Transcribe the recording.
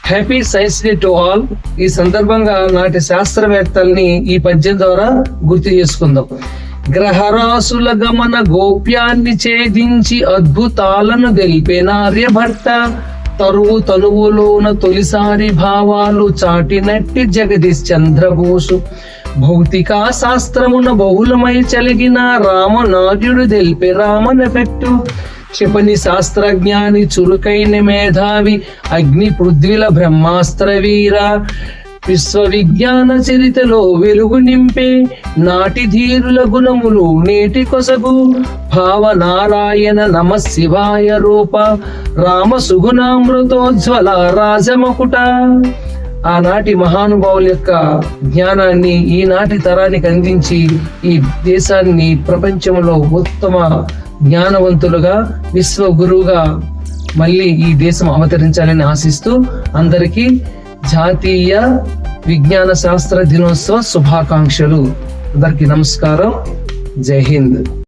Happy science day to all. ఈ సందర్భంగా నాటి శాస్త్రవేత్తల్ని ఈ పద్యం ద్వారా గుర్తు చేసుకుందాం. గ్రహరాశుల గమన గోప్యాన్ని ఛేదించి అద్భుతాలను తెలిపిన ఆర్యభట్ట, తరువు తనువులోన తొలిసారి భావాలు చాటినట్టి జగదీష్ చంద్రబోసు, భౌతిక శాస్త్రమున బహుళమై చలిగిన రామనార్యుడు తెలిపే రామనెఫెక్టు, క్షిపణి శాస్త్రజ్ఞాని చురుకైన మేధావి అగ్ని పృథ్వీల బ్రహ్మాస్త్ర వీర, విశ్వవిజ్ఞాన చరితలో వెలుగు నింపే నాటి ధీరుల గుణములు నేటి కొసగు, భావనారాయణ నమ శివాయ రూప రామ సుగుణామృతోజ్వల రాజమకుట. ఆనాటి మహానుభావుల యొక్క జ్ఞానాన్ని ఈనాటి తరానికి అందించి ఈ దేశాన్ని ప్రపంచంలో ఉత్తమ జ్ఞానవంతులుగా విశ్వ గురువుగా మళ్ళీ ఈ దేశం అవతరించాలని ఆశిస్తూ అందరికీ జాతీయ విజ్ఞాన శాస్త్ర దినోత్సవ శుభాకాంక్షలు. అందరికీ నమస్కారం. జై హింద్.